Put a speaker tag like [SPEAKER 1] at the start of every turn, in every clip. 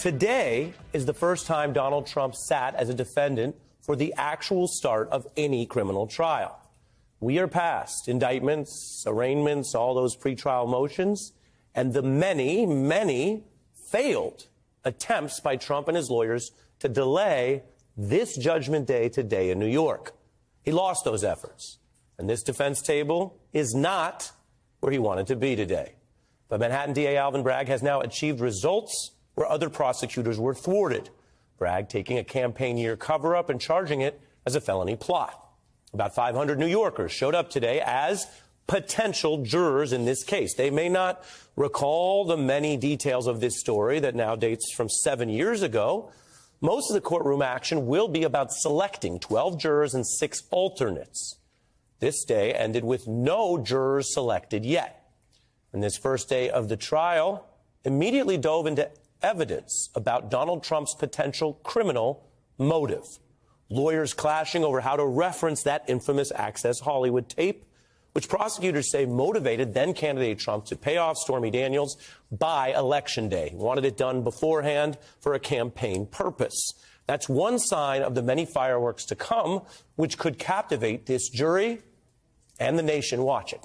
[SPEAKER 1] Today is the first time Donald Trump sat as a defendant for the actual start of any criminal trial. We are past indictments, arraignments, all those pretrial motions, and the many, many failed attempts by Trump and his lawyers to delay this Judgment Day today in New York. He lost those efforts, and this defense table is not where he wanted to be today. But Manhattan DA Alvin Bragg has now achieved results where other prosecutors were thwarted. Bragg taking a campaign year cover-up and charging it as a felony plot. About 500 New Yorkers showed up today as potential jurors in this case. They may not recall the many details of this story that now dates from 7 years ago. Most of the courtroom action will be about selecting 12 jurors and 6 alternates. This day ended with no jurors selected yet. And this first day of the trial immediately dove into evidence about Donald Trump's potential criminal motive. Lawyers clashing over how to reference that infamous Access Hollywood tape, which prosecutors say motivated then-candidate Trump to pay off Stormy Daniels by Election Day. He wanted it done beforehand for a campaign purpose. That's one sign of the many fireworks to come, which could captivate this jury and the nation watching.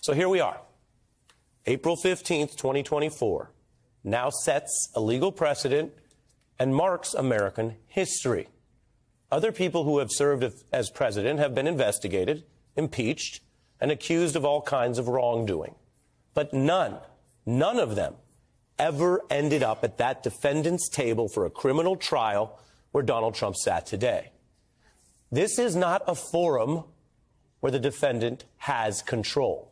[SPEAKER 1] So here we are. April 15th, 2024, now sets a legal precedent and marks American history. Other people who have served as president have been investigated, impeached, and accused of all kinds of wrongdoing. But none of them ever ended up at that defendant's table for a criminal trial where Donald Trump sat today. This is not a forum where the defendant has control.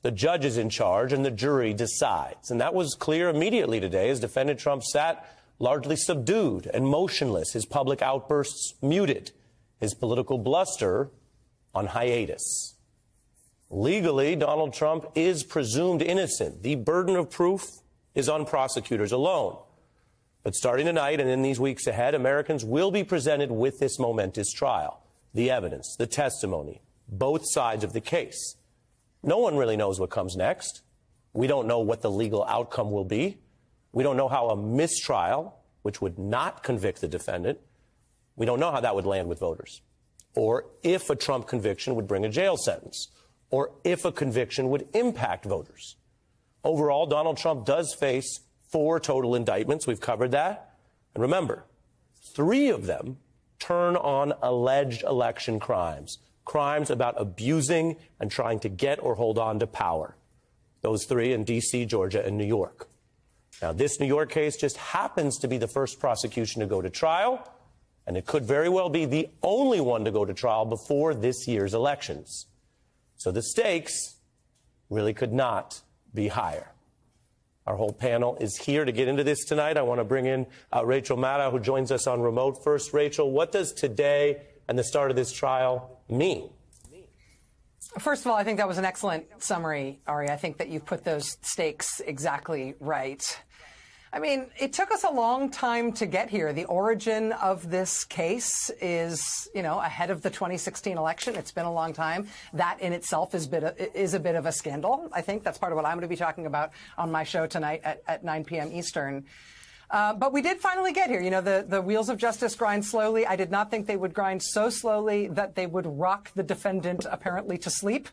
[SPEAKER 1] The judge is in charge and the jury decides. And that was clear immediately today as defendant Trump sat largely subdued and motionless, his public outbursts muted, his political bluster on hiatus. Legally, Donald Trump is presumed innocent. The burden of proof is on prosecutors alone. But starting tonight and in these weeks ahead, Americans will be presented with this momentous trial, the evidence, the testimony, both sides of the case. No one really knows what comes next. We don't know what the legal outcome will be. We don't know how a mistrial, which would not convict the defendant, we don't know how that would land with voters. Or if a Trump conviction would bring a jail sentence. Or if a conviction would impact voters. Overall, Donald Trump does face 4 total indictments. We've covered that. And remember, 3 of them turn on alleged election crimes. Crimes about abusing and trying to get or hold on to power. Those 3 in D.C., Georgia, and New York. Now, this New York case just happens to be the first prosecution to go to trial, and it could very well be the only one to go to trial before this year's elections. So the stakes really could not be higher. Our whole panel is here to get into this tonight. I want to bring in Rachel Maddow, who joins us on remote. First, Rachel, what does today and the start of this trial mean?
[SPEAKER 2] First of all, I think that was an excellent summary, Ari. I think that you put those stakes exactly right. I mean, it took us a long time to get here. The origin of this case is, ahead of the 2016 election. It's been a long time. That in itself is a bit of a scandal. I think that's part of what I'm going to be talking about on my show tonight at 9 p.m. Eastern. But we did finally get here. The wheels of justice grind slowly. I did not think they would grind so slowly that they would rock the defendant apparently to sleep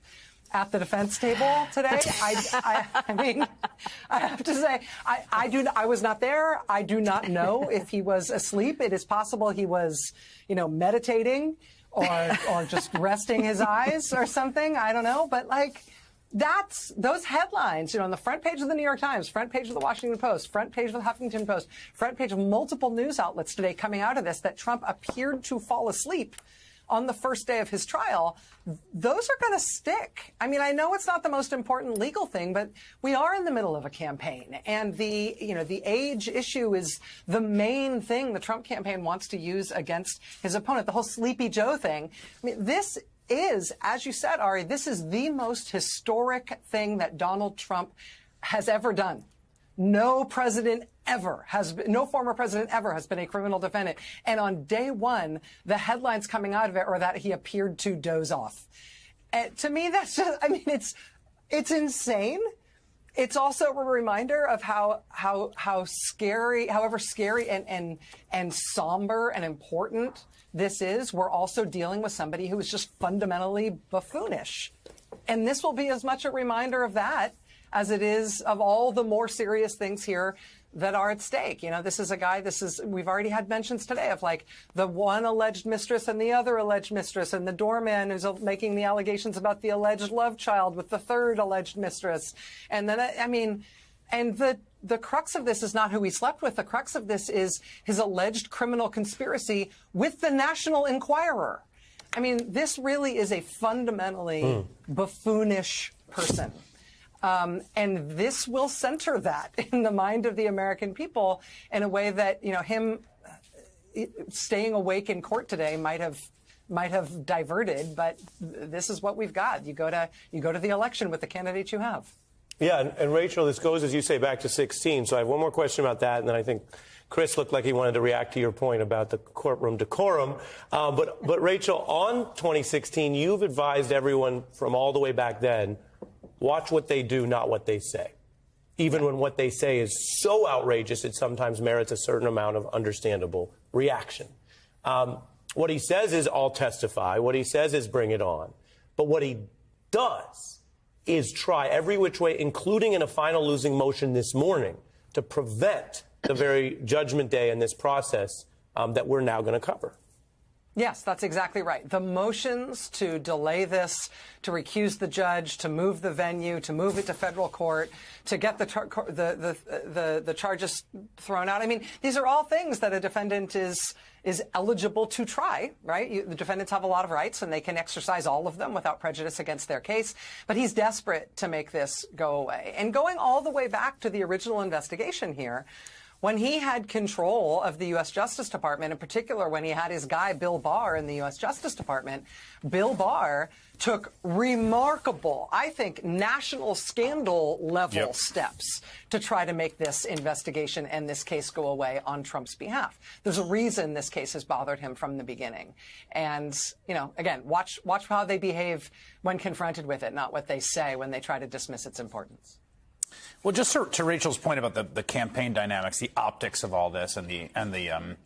[SPEAKER 2] at the defense table today. I mean, I have to say, I was not there. I do not know if he was asleep. It is possible he was, meditating or just resting his eyes or something. I don't know. But that's those headlines, on the front page of the New York Times, front page of the Washington Post, front page of the Huffington Post, front page of multiple news outlets today coming out of this, that Trump appeared to fall asleep on the first day of his trial. Those are going to stick. I mean, I know it's not the most important legal thing, but we are in the middle of a campaign, and the age issue is the main thing the Trump campaign wants to use against his opponent. The whole Sleepy Joe thing. I mean, this is, as you said, Ari, this is the most historic thing that Donald Trump has ever done. No president ever has been, no former president ever has been a criminal defendant. And on day one, the headlines coming out of it are that he appeared to doze off. To me, that's just, I mean, it's insane. It's also a reminder of how scary, however scary and somber and important this is. We're also dealing with somebody who is just fundamentally buffoonish. And this will be as much a reminder of that as it is of all the more serious things here that are at stake. You know, this is a guy, we've already had mentions today of like the one alleged mistress and the other alleged mistress, and the doorman who's making the allegations about the alleged love child with the third alleged mistress. And then, and the crux of this is not who he slept with. The crux of this is his alleged criminal conspiracy with the National Enquirer. I mean, this really is a fundamentally buffoonish person. And this will center that in the mind of the American people in a way that, you know, him staying awake in court today might have diverted. But this is what we've got. You go to the election with the candidates you have.
[SPEAKER 1] Yeah, and Rachel, this goes, as you say, back to 16. So I have one more question about that, and then I think Chris looked like he wanted to react to your point about the courtroom decorum. But Rachel, on 2016, you've advised everyone from all the way back then, watch what they do, not what they say. Even when what they say is so outrageous, it sometimes merits a certain amount of understandable reaction. What he says is, I'll testify. What he says is, bring it on. But what he does is try every which way, including in a final losing motion this morning, to prevent the very judgment day in this process that we're now going to cover.
[SPEAKER 2] Yes, that's exactly right. The motions to delay this, to recuse the judge, to move the venue, to move it to federal court, to get the charges thrown out. I mean, these are all things that a defendant is eligible to try, right? The defendants have a lot of rights, and they can exercise all of them without prejudice against their case. But he's desperate to make this go away. And going all the way back to the original investigation here, when he had control of the U.S. Justice Department, in particular when he had his guy Bill Barr in the U.S. Justice Department, Bill Barr took remarkable, I think, national scandal level steps to try to make this investigation and this case go away on Trump's behalf. There's a reason this case has bothered him from the beginning. And, you know, again, watch how they behave when confronted with it, not what they say when they try to dismiss its importance.
[SPEAKER 3] Well, just to Rachel's point about the campaign dynamics, the optics of all this, and the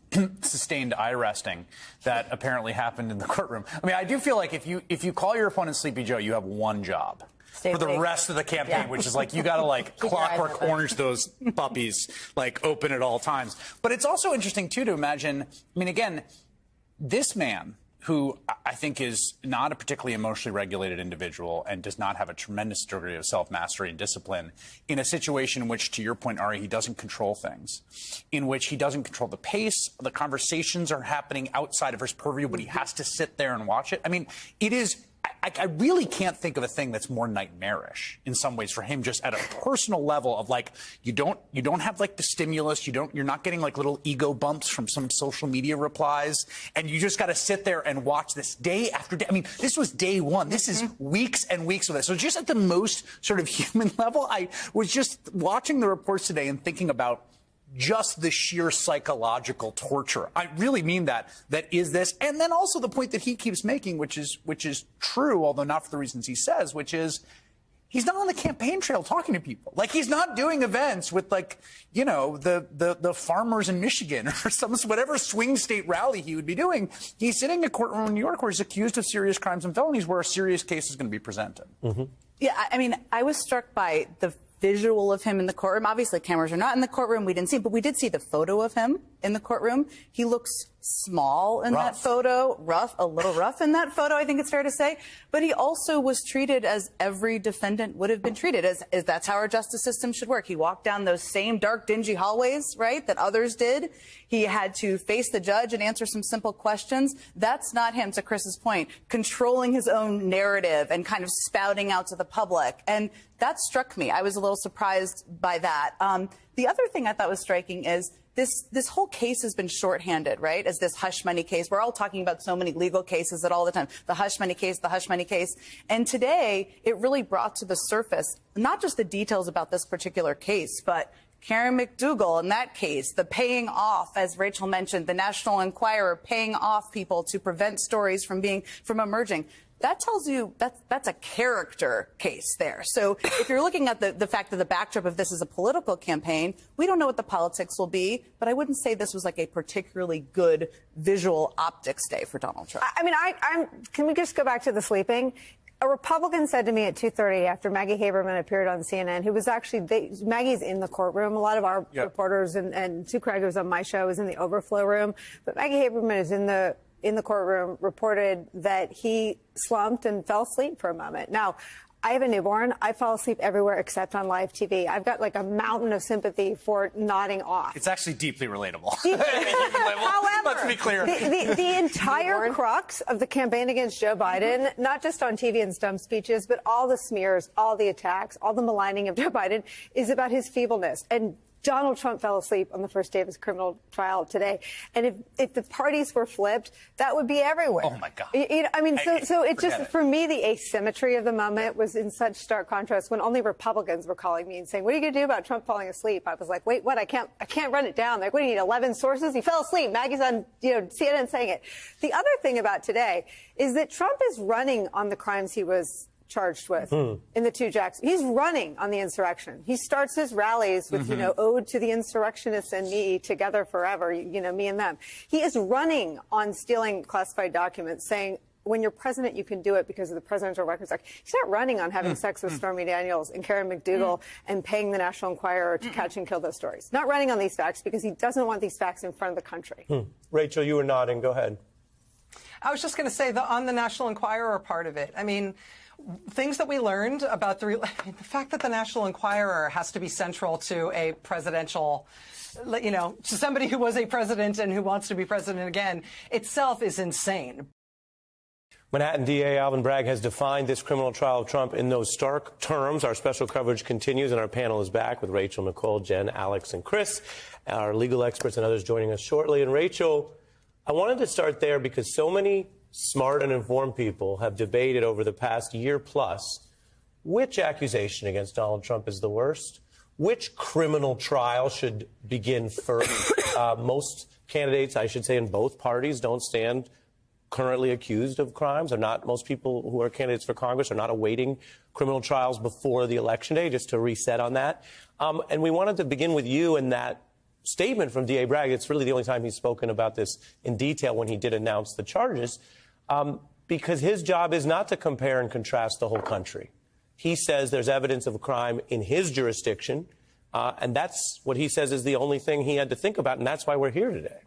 [SPEAKER 3] sustained eye resting that apparently happened in the courtroom. I mean, I do feel like if you call your opponent Sleepy Joe, you have one job for the rest of the campaign, which is like you got to like clockwork orange those puppies like open at all times. But it's also interesting too to imagine. I mean, again, this man, who I think is not a particularly emotionally regulated individual and does not have a tremendous degree of self-mastery and discipline, in a situation in which, to your point, Ari, he doesn't control things, in which he doesn't control the pace, the conversations are happening outside of his purview, but he has to sit there and watch it. I mean, it is... I really can't think of a thing that's more nightmarish in some ways for him, just at a personal level of like, you don't have like the stimulus, you're not getting like little ego bumps from some social media replies, and you just got to sit there and watch this day after day. I mean, this was day one. This is weeks and weeks of this. So just at the most sort of human level, I was just watching the reports today and thinking about just the sheer psychological torture. I really mean that is this. And then also the point that he keeps making, which is true, although not for the reasons he says, which is he's not on the campaign trail talking to people. Like, he's not doing events with, like, you know, the farmers in Michigan or whatever swing state rally he would be doing. He's sitting in a courtroom in New York where he's accused of serious crimes and felonies, where a serious case is going to be presented.
[SPEAKER 4] Yeah, I mean, I was struck by the visual of him in the courtroom. Obviously, cameras are not in the courtroom. We didn't see, but we did see the photo of him in the courtroom. He looks small in that photo, a little rough in that photo, I think it's fair to say. But he also was treated as every defendant would have been treated, as that's how our justice system should work. He walked down those same dark, dingy hallways, right, that others did. He had to face the judge and answer some simple questions. That's not him, to Chris's point, controlling his own narrative and kind of spouting out to the public. And that struck me. I was a little surprised by that. The other thing I thought was striking is this whole case has been shorthanded, right, as this hush money case. We're all talking about so many legal cases at all the time. The hush money case, the hush money case. And today, it really brought to the surface not just the details about this particular case, but Karen McDougal in that case, the paying off, as Rachel mentioned, the National Enquirer paying off people to prevent stories from emerging. that tells you that's a character case there. So if you're looking at the fact that the backdrop of this is a political campaign, we don't know what the politics will be, but I wouldn't say this was like a particularly good visual optics day for Donald Trump.
[SPEAKER 5] I mean, can we just go back to the sleeping? A Republican said to me at 2:30 after Maggie Haberman appeared on CNN, who was actually, Maggie's in the courtroom. A lot of our reporters and Sue Craig, who's on my show, is in the overflow room. But Maggie Haberman is in the courtroom, reported that he slumped and fell asleep for a moment. Now, I have a newborn. I fall asleep everywhere except on live TV. I've got like a mountain of sympathy for nodding off.
[SPEAKER 3] It's actually deeply relatable.
[SPEAKER 5] However,
[SPEAKER 3] let's be clear.
[SPEAKER 5] The entire crux of the campaign against Joe Biden, not just on TV and stump speeches, but all the smears, all the attacks, all the maligning of Joe Biden is about his feebleness. And Donald Trump fell asleep on the first day of his criminal trial today. And if the parties were flipped, that would be everywhere.
[SPEAKER 3] Oh, my God.
[SPEAKER 5] I mean, so it just, for me, the asymmetry of the moment was in such stark contrast when only Republicans were calling me and saying, what are you going to do about Trump falling asleep? I was like, wait, what? I can't run it down. Like, what do you need, 11 sources? He fell asleep. Maggie's on, CNN saying it. The other thing about today is that Trump is running on the crimes he was charged with in the two jacks. He's running on the insurrection. He starts his rallies with, ode to the insurrectionists and me together forever, me and them. He is running on stealing classified documents, saying, when you're president, you can do it because of the Presidential Records Act. He's not running on having sex with Stormy Daniels and Karen McDougal and paying the National Enquirer to catch and kill those stories. Not running on these facts because he doesn't want these facts in front of the country.
[SPEAKER 1] Rachel, you were nodding. Go ahead.
[SPEAKER 2] I was just going to say on the National Enquirer part of it. I mean, things that we learned about the fact that the National Enquirer has to be central to a presidential, to somebody who was a president and who wants to be president again, itself is insane.
[SPEAKER 1] Manhattan DA Alvin Bragg has defined this criminal trial of Trump in those stark terms. Our special coverage continues, and our panel is back with Rachel, Nicole, Jen, Alex, and Chris, our legal experts and others joining us shortly. And Rachel, I wanted to start there because so many smart and informed people have debated over the past year plus which accusation against Donald Trump is the worst, which criminal trial should begin first. Most candidates, I should say, in both parties don't stand currently accused of crimes. Most people who are candidates for Congress are not awaiting criminal trials before the election day, just to reset on that. And we wanted to begin with you and that statement from DA Bragg. It's really the only time he's spoken about this in detail when he did announce the charges. Because his job is not to compare and contrast the whole country. He says there's evidence of a crime in his jurisdiction, and that's what he says is the only thing he had to think about, and that's why we're here today.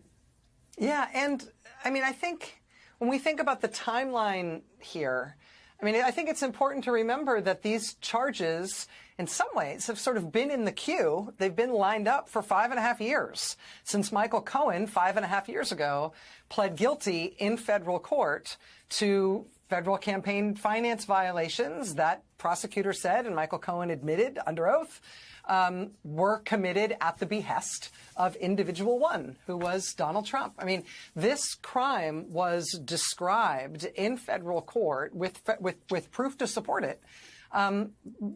[SPEAKER 2] Yeah, and I mean, I think when we think about the timeline here, I mean, I think it's important to remember that these charges, in some ways, have sort of been in the queue. They've been lined up for 5.5 years since Michael Cohen, 5.5 years ago, pled guilty in federal court to federal campaign finance violations that prosecutors said, and Michael Cohen admitted under oath, were committed at the behest of individual one, who was Donald Trump. I mean, this crime was described in federal court with proof to support it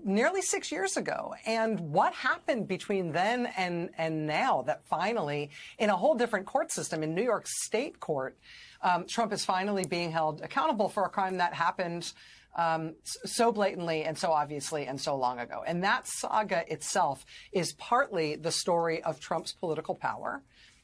[SPEAKER 2] nearly 6 years ago. And what happened between then and now that finally, in a whole different court system, in New York State court, Trump is finally being held accountable for a crime that happened so blatantly and so obviously and so long ago. And that saga itself is partly the story of Trump's political power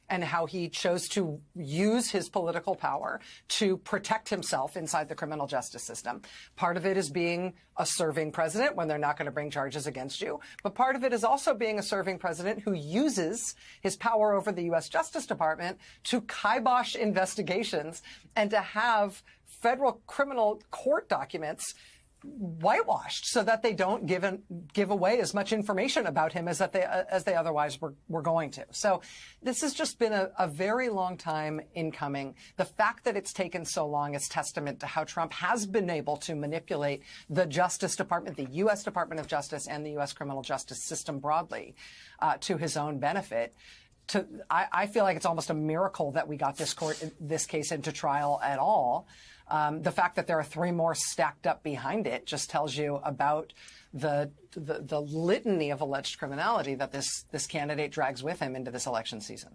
[SPEAKER 2] and how he chose to use his political power to protect himself inside the criminal justice system. Part of it is being a serving president when they're not going to bring charges against you. But part of it is also being a serving president who uses his power over the U.S. Justice Department to kibosh investigations and to have federal criminal court documents whitewashed so that they don't give away as much information about him as they otherwise were going to. So this has just been a very long time in coming. The fact that it's taken so long is testament to how Trump has been able to manipulate the Justice Department, the U.S. Department of Justice, and the U.S. criminal justice system broadly to his own benefit. I feel like it's almost a miracle that we got this case into trial at all. The fact that there are 3 more stacked up behind it just tells you about the litany of alleged criminality that this candidate drags with him into this election season.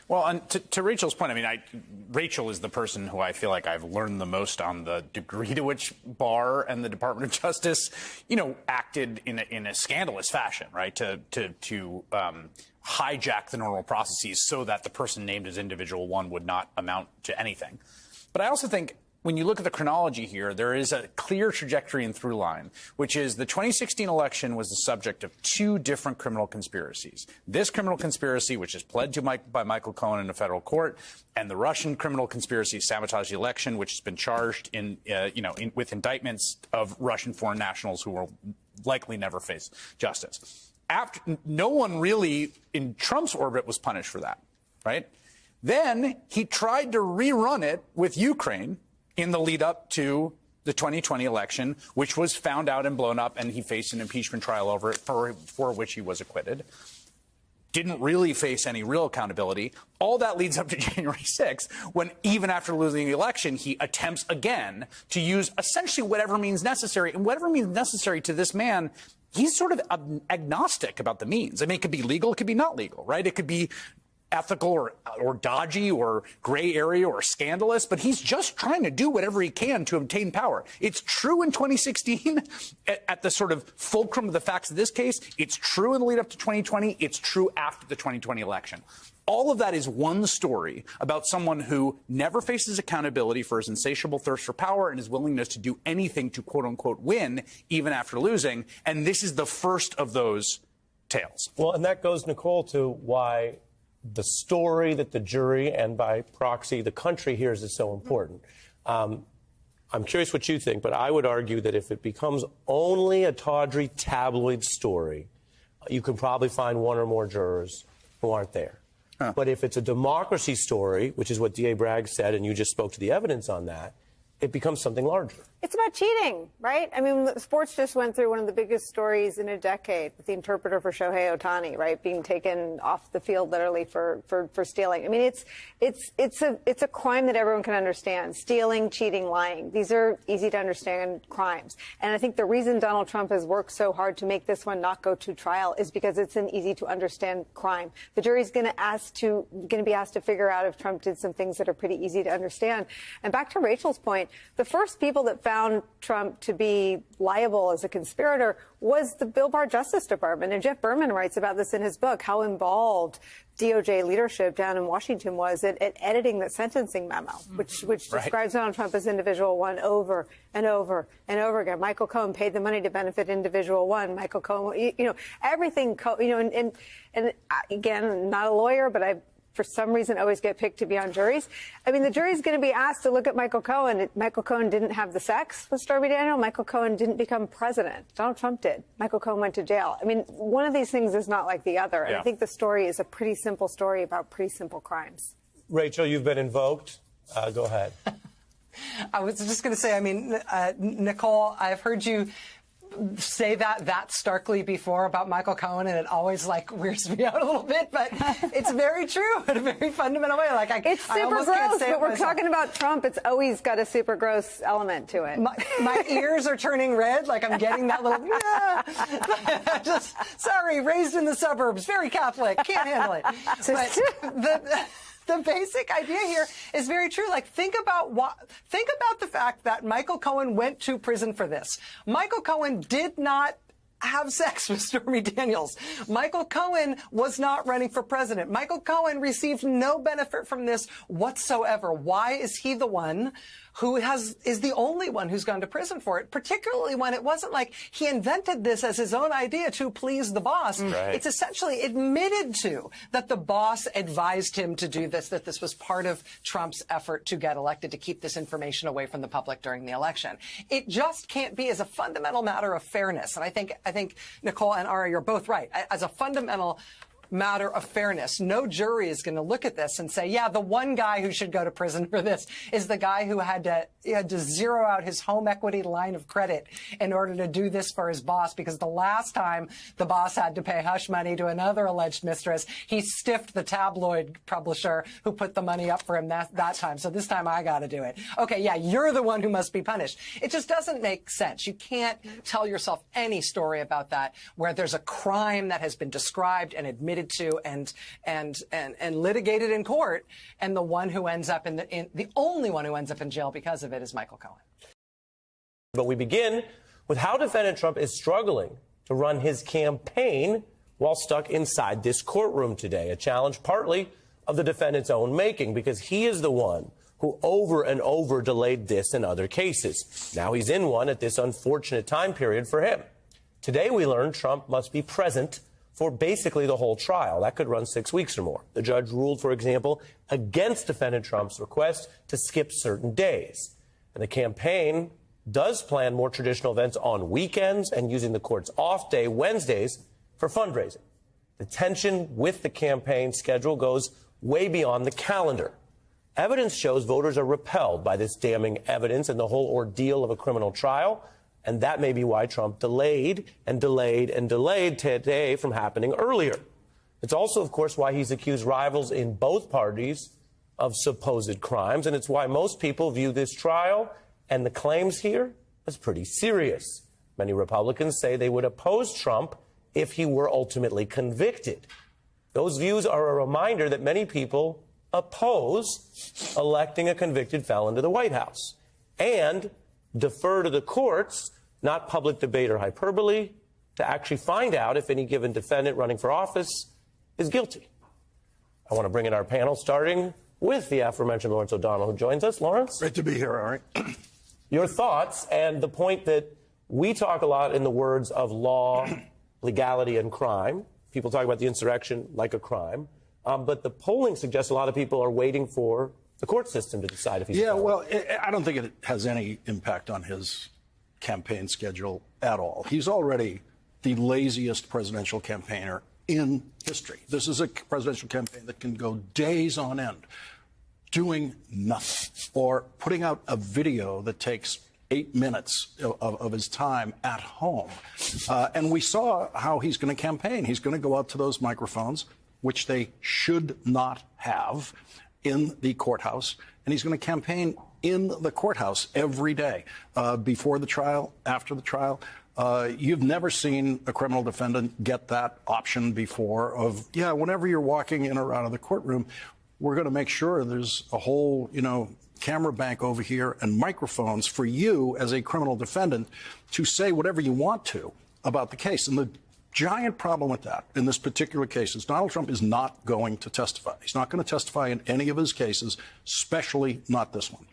[SPEAKER 3] Well, and to Rachel's point, I mean, Rachel is the person who I feel like I've learned the most on the degree to which Barr and the Department of Justice, acted in a scandalous fashion, right? To hijack the normal processes so that the person named as individual one would not amount to anything. But I also think when you look at the chronology here, there is a clear trajectory and through line, which is the 2016 election was the subject of 2 different criminal conspiracies. This criminal conspiracy, which is pled to by Michael Cohen in a federal court, and the Russian criminal conspiracy, sabotage the election, which has been charged with indictments of Russian foreign nationals who will likely never face justice. No one really in Trump's orbit was punished for that, right? Then he tried to rerun it with Ukraine in the lead up to the 2020 election, which was found out and blown up, and he faced an impeachment trial over it for which he was acquitted. Didn't really face any real accountability. All that leads up to January 6th, when even after losing the election, he attempts again to use essentially whatever means necessary. And whatever means necessary to this man, he's sort of agnostic about the means. I mean, it could be legal, it could be not legal, right? It could be ethical or dodgy or gray area or scandalous, but he's just trying to do whatever he can to obtain power. It's true in 2016 at the sort of fulcrum of the facts of this case. It's true in the lead up to 2020. It's true after the 2020 election. All of that is one story about someone who never faces accountability for his insatiable thirst for power and his willingness to do anything to quote unquote win even after losing. And this is the first of those tales.
[SPEAKER 1] Well, and that goes, Nicole, to why the story that the jury and by proxy the country hears is so important. I'm curious what you think, but I would argue that if it becomes only a tawdry tabloid story, you can probably find 1 or more jurors who aren't there. But if it's a democracy story, which is what D.A. Bragg said, and you just spoke to the evidence on that, it becomes something larger.
[SPEAKER 5] It's about cheating, right? I mean, sports just went through one of the biggest stories in a decade with the interpreter for Shohei Ohtani, right, being taken off the field literally for stealing. I mean, it's a crime that everyone can understand. Stealing, cheating, lying. These are easy to understand crimes. And I think the reason Donald Trump has worked so hard to make this one not go to trial is because it's an easy to understand crime. The jury's going to be asked to figure out if Trump did some things that are pretty easy to understand. And back to Rachel's point, the first people that found Trump to be liable as a conspirator was the Bill Barr Justice Department. And Jeff Berman writes about this in his book, how involved DOJ leadership down in Washington was at editing the sentencing memo, which describes Donald Trump as individual one over and over and over again. Michael Cohen paid the money to benefit individual one. Michael Cohen, everything, and again, not a lawyer, but I for some reason always get picked to be on juries. I mean, the jury's going to be asked to look at Michael Cohen. Michael Cohen didn't have the sex with Stormy Daniels. Michael Cohen didn't become president. Donald Trump did. Michael Cohen went to jail. I mean, one of these things is not like the other. And I think the story is a pretty simple story about pretty simple crimes.
[SPEAKER 1] Rachel, you've been invoked. Go ahead.
[SPEAKER 2] I was just going to say, I mean, Nicole, I've heard you say that starkly before about Michael Cohen, and it always weirds me out a little bit, but it's very true in a very fundamental way.
[SPEAKER 5] It's super gross, but we're talking about Trump. It's always got a super gross element to it.
[SPEAKER 2] My ears are turning red, like I'm getting that little, just, sorry, raised in the suburbs, very Catholic, can't handle it. But the basic idea here is very true. Think about the fact that Michael Cohen went to prison for this. Michael Cohen did not have sex with Stormy Daniels. Michael Cohen was not running for president. Michael Cohen received no benefit from this whatsoever. Why is he the one who is the only one who's gone to prison for it, particularly when it wasn't like he invented this as his own idea to please the boss. Right. It's essentially admitted to that the boss advised him to do this, that this was part of Trump's effort to get elected, to keep this information away from the public during the election. It just can't be, as a fundamental matter of fairness. And I think Nicole and Ari, you're both right. As a fundamental matter of fairness. No jury is going to look at this and say, yeah, the one guy who should go to prison for this is the guy who had to zero out his home equity line of credit in order to do this for his boss, because the last time the boss had to pay hush money to another alleged mistress, he stiffed the tabloid publisher who put the money up for him that time. So this time I got to do it. Okay, yeah, you're the one who must be punished. It just doesn't make sense. You can't tell yourself any story about that where there's a crime that has been described and admitted to and litigated in court, and the one who ends up the only one who ends up in jail because of it is Michael Cohen.
[SPEAKER 1] But we begin with how defendant Trump is struggling to run his campaign while stuck inside this courtroom today, a challenge partly of the defendant's own making, because he is the one who over and over delayed this and other cases. Now he's in one at this unfortunate time period for him. Today we learned Trump must be present for basically the whole trial. That could run 6 weeks or more. The judge ruled, for example, against defendant Trump's request to skip certain days. And the campaign does plan more traditional events on weekends and using the court's off day, Wednesdays, for fundraising. The tension with the campaign schedule goes way beyond the calendar. Evidence shows voters are repelled by this damning evidence and the whole ordeal of a criminal trial. And that may be why Trump delayed and delayed and delayed today from happening earlier. It's also, of course, why he's accused rivals in both parties of supposed crimes. And it's why most people view this trial and the claims here as pretty serious. Many Republicans say they would oppose Trump if he were ultimately convicted. Those views are a reminder that many people oppose electing a convicted felon to the White House and defer to the courts, not public debate or hyperbole, to actually find out if any given defendant running for office is guilty. I want to bring in our panel, starting with the aforementioned Lawrence O'Donnell, who joins us. Lawrence?
[SPEAKER 6] Great to be here, Ari.
[SPEAKER 1] Your thoughts and the point that we talk a lot in the words of law, legality, and crime. People talk about the insurrection like a crime. But the polling suggests a lot of people are waiting for the court system to decide if he's
[SPEAKER 6] Yeah, well, I don't think it has any impact on his campaign schedule at all. He's already the laziest presidential campaigner in history. This is a presidential campaign that can go days on end doing nothing or putting out a video that takes 8 minutes of his time at home. And we saw how he's going to campaign. He's going to go out to those microphones, which they should not have, in the courthouse. And he's going to campaign in the courthouse every day, before the trial, after the trial. You've never seen a criminal defendant get that option before of, yeah, whenever you're walking in or out of the courtroom, we're going to make sure there's a whole, camera bank over here and microphones for you as a criminal defendant to say whatever you want to about the case. And the giant problem with that in this particular case is Donald Trump is not going to testify. He's not going to testify in any of his cases, especially not this one.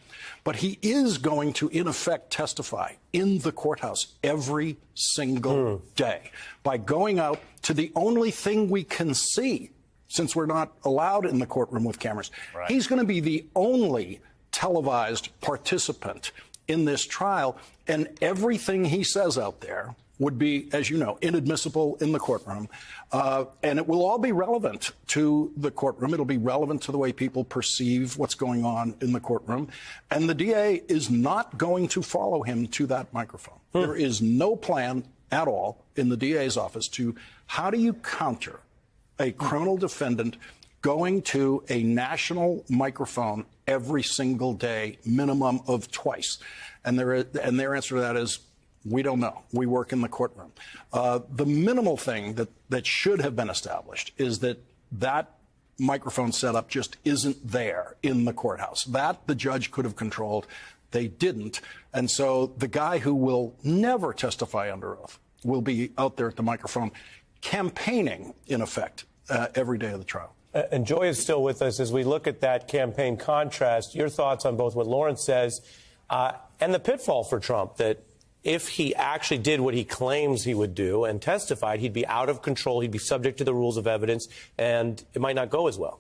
[SPEAKER 6] But he is going to, in effect, testify in the courthouse every single day by going out to the only thing we can see, since we're not allowed in the courtroom with cameras. Right. He's going to be the only televised participant in this trial, and everything he says out there would be, as you know, inadmissible in the courtroom. And it will all be relevant to the courtroom. It'll be relevant to the way people perceive what's going on in the courtroom. And the DA is not going to follow him to that microphone. There is no plan at all in the DA's office to how do you counter a criminal defendant going to a national microphone every single day, minimum of twice. And their answer to that is, we don't know. We work in the courtroom. The minimal thing that should have been established is that microphone setup just isn't there in the courthouse. That the judge could have controlled. They didn't. And so the guy who will never testify under oath will be out there at the microphone campaigning, in effect, every day of the trial.
[SPEAKER 1] And Joy is still with us as we look at that campaign contrast. Your thoughts on both what Lawrence says and the pitfall for Trump, that if he actually did what he claims he would do and testified, he'd be out of control, he'd be subject to the rules of evidence, and it might not go as well.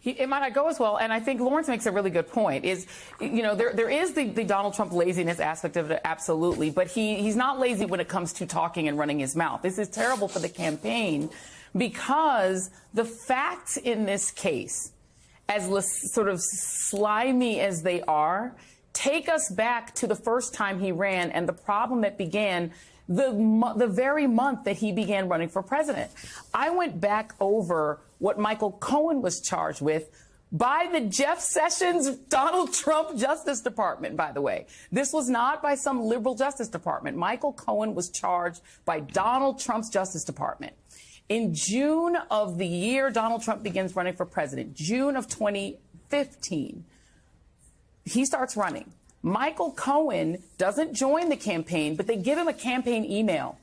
[SPEAKER 7] It might not go as well, and I think Lawrence makes a really good point. Is, there is the Donald Trump laziness aspect of it, absolutely, but he's not lazy when it comes to talking and running his mouth. This is terrible for the campaign because the facts in this case, as sort of slimy as they are, take us back to the first time he ran and the problem that began the very month that he began running for president. I went back over what Michael Cohen was charged with by the Jeff Sessions, Donald Trump Justice Department, by the way. This was not by some liberal Justice Department. Michael Cohen was charged by Donald Trump's Justice Department. In June of the year Donald Trump begins running for president, June of 2015, he starts running. Michael Cohen doesn't join the campaign, but they give him a campaign email.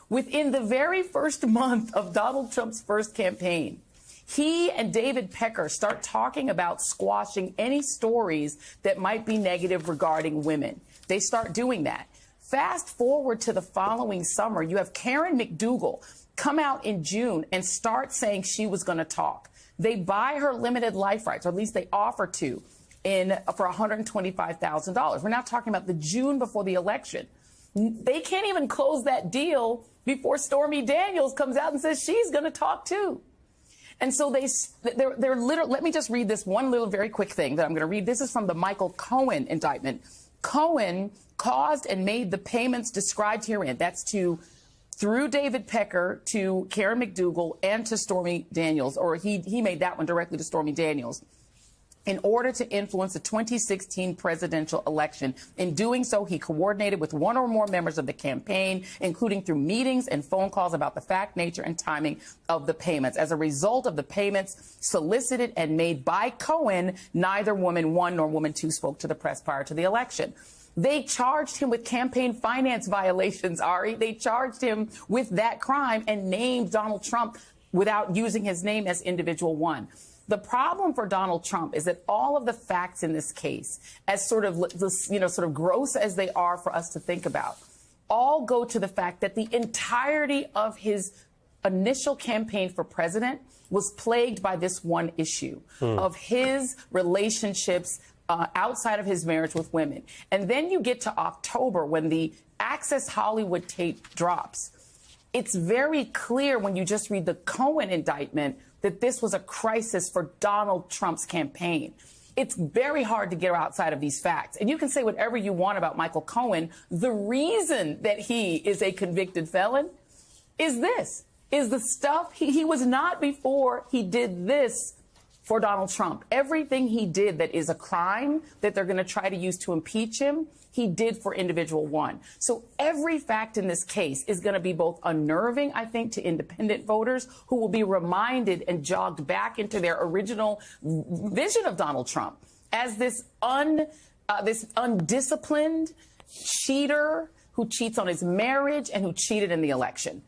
[SPEAKER 7] Within the very first month of Donald Trump's first campaign, he and David Pecker start talking about squashing any stories that might be negative regarding women. They start doing that. Fast forward to the following summer, you have Karen McDougal come out in June and start saying she was going to talk. They buy her limited life rights, or at least they offer to, for $125,000. We're now talking about the June before the election. They can't even close that deal before Stormy Daniels comes out and says she's going to talk too. And so they're literally, let me just read this one little very quick thing that I'm going to read. This is from the Michael Cohen indictment. Cohen caused and made the payments described herein. That's through David Pecker to Karen McDougal and to Stormy Daniels, or he made that one directly to Stormy Daniels, in order to influence the 2016 presidential election. In doing so, he coordinated with one or more members of the campaign, including through meetings and phone calls about the fact, nature, and timing of the payments. As a result of the payments solicited and made by Cohen, neither woman one nor woman two spoke to the press prior to the election. They charged him with campaign finance violations, Ari. They charged him with that crime and named Donald Trump without using his name as individual one. The problem for Donald Trump is that all of the facts in this case, as sort of gross as they are for us to think about, all go to the fact that the entirety of his initial campaign for president was plagued by this one issue of his relationships outside of his marriage with women. And then you get to October when the Access Hollywood tape drops. It's very clear when you just read the Cohen indictment that this was a crisis for Donald Trump's campaign. It's very hard to get outside of these facts. And you can say whatever you want about Michael Cohen. The reason that he is a convicted felon is the stuff he was not before he did this for Donald Trump. Everything he did that is a crime that they're going to try to use to impeach him, he did for individual one. So every fact in this case is going to be both unnerving, I think, to independent voters who will be reminded and jogged back into their original vision of Donald Trump as this undisciplined cheater who cheats on his marriage and who cheated in the election.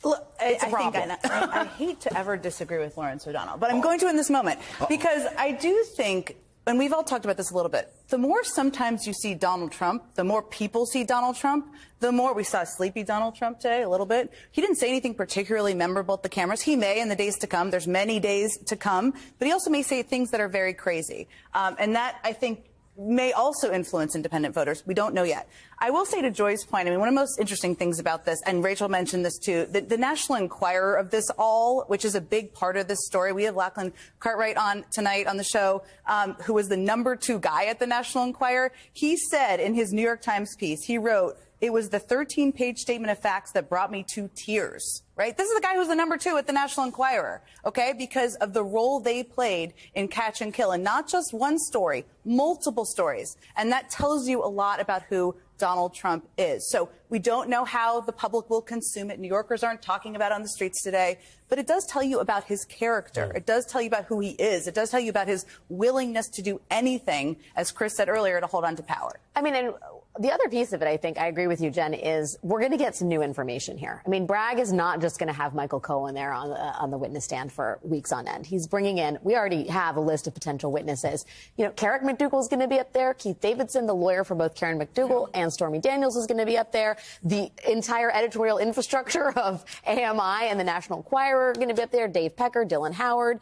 [SPEAKER 4] Look, I hate to ever disagree with Lawrence O'Donnell, but I'm going to in this moment because I do think, and we've all talked about this a little bit, the more sometimes you see Donald Trump, the more people see Donald Trump, the more we saw sleepy Donald Trump today a little bit. He didn't say anything particularly memorable at the cameras. He may in the days to come. There's many days to come, but he also may say things that are very crazy. And that, I think, may also influence independent voters. We don't know yet. I will say to Joy's point, I mean, one of the most interesting things about this, and Rachel mentioned this too, the National Enquirer of this all, which is a big part of this story. We have Lachlan Cartwright on tonight on the show, who was the #2 guy at the National Enquirer. He said in his New York Times piece, he wrote, "It was the 13-page statement of facts that brought me to tears." Right? This is the guy who's the #2 at the National Enquirer, okay? Because of the role they played in Catch and Kill. And not just one story, multiple stories. And that tells you a lot about who Donald Trump is. So we don't know how the public will consume it. New Yorkers aren't talking about it on the streets today. But it does tell you about his character. It does tell you about who he is. It does tell you about his willingness to do anything, as Chris said earlier, to hold on to power.
[SPEAKER 8] I mean, and the other piece of it, I think, I agree with you, Jen, is we're going to get some new information here. I mean, Bragg is not just going to have Michael Cohen there on the witness stand for weeks on end. He's bringing in, we already have a list of potential witnesses. You know, Karen McDougal is going to be up there. Keith Davidson, the lawyer for both Karen McDougal and Stormy Daniels, is going to be up there. The entire editorial infrastructure of AMI and the National Enquirer are going to be up there. Dave Pecker, Dylan Howard,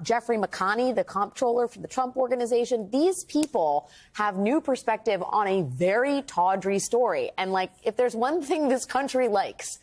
[SPEAKER 8] Jeffrey McConney, the comptroller for the Trump Organization. These people have new perspective on a very tawdry story. And, like, if there's one thing this country likes,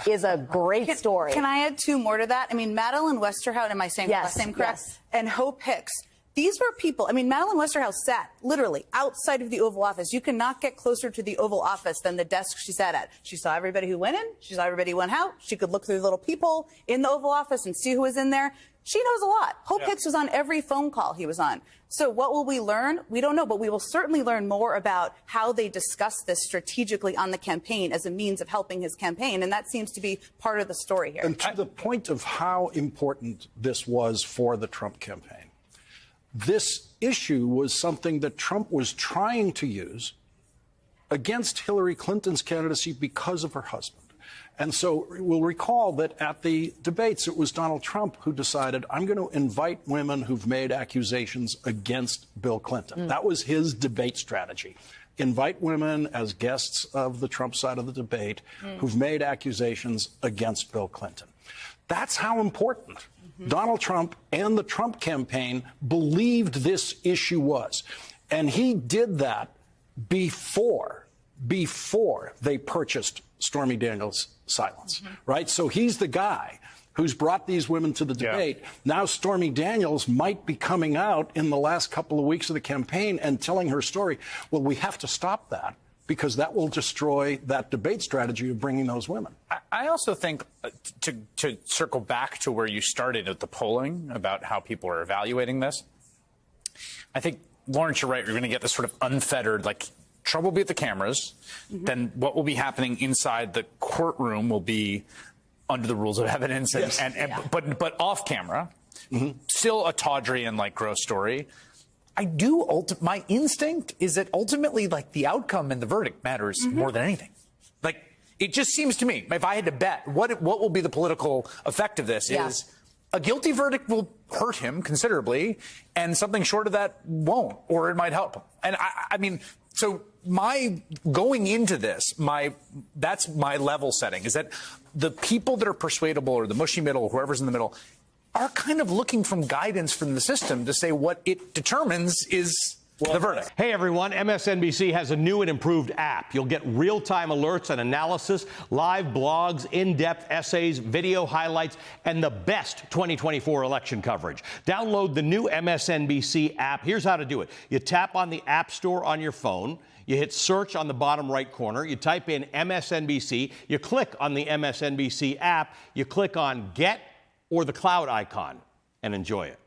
[SPEAKER 8] is a great story.
[SPEAKER 4] Can I add two more to that? I mean, Madeline Westerhout, am I saying the last name correct?
[SPEAKER 8] Yes.
[SPEAKER 4] And Hope Hicks. These were people, I mean, Madeline Westerhout sat literally outside of the Oval Office. You cannot get closer to the Oval Office than the desk she sat at. She saw everybody who went in. She saw everybody who went out. She could look through the little peephole in the Oval Office and see who was in there. She knows a lot. Hope Hicks was on every phone call he was on. So what will we learn? We don't know, but we will certainly learn more about how they discuss this strategically on the campaign as a means of helping his campaign. And that seems to be part of the story here.
[SPEAKER 6] And to the point of how important this was for the Trump campaign, this issue was something that Trump was trying to use against Hillary Clinton's candidacy because of her husband. And so we'll recall that at the debates, it was Donald Trump who decided, I'm going to invite women who've made accusations against Bill Clinton. That was his debate strategy. Invite women as guests of the Trump side of the debate who've made accusations against Bill Clinton. That's how important Donald Trump and the Trump campaign believed this issue was. And he did that before they purchased Stormy Daniels' silence, right? So he's the guy who's brought these women to the debate. Now Stormy Daniels might be coming out in the last couple of weeks of the campaign and telling her story. Well, we have to stop that, because that will destroy that debate strategy of bringing those women.
[SPEAKER 3] I also think, to circle back to where you started at the polling about how people are evaluating this, I think, Lawrence, you're right. You're going to get this sort of unfettered, like, Trump will be at the cameras. Then what will be happening inside the courtroom will be under the rules of evidence, but off camera. Still a tawdry and, like, gross story. My instinct is that ultimately, like, the outcome and the verdict matters more than anything. Like, it just seems to me, if I had to bet, what will be the political effect of this is a guilty verdict will hurt him considerably, and something short of that won't, or it might help him. And I mean, so my going into this, that's my level setting, is that the people that are persuadable, or the mushy middle, whoever's in the middle, are kind of looking for guidance from the system to say what it determines is the verdict.
[SPEAKER 9] Hey, everyone. MSNBC has a new and improved app. You'll get real-time alerts and analysis, live blogs, in-depth essays, video highlights, and the best 2024 election coverage. Download the new MSNBC app. Here's how to do it. You tap on the App Store on your phone. You hit search on the bottom right corner. You type in MSNBC. You click on the MSNBC app. You click on Get or the cloud icon and enjoy it.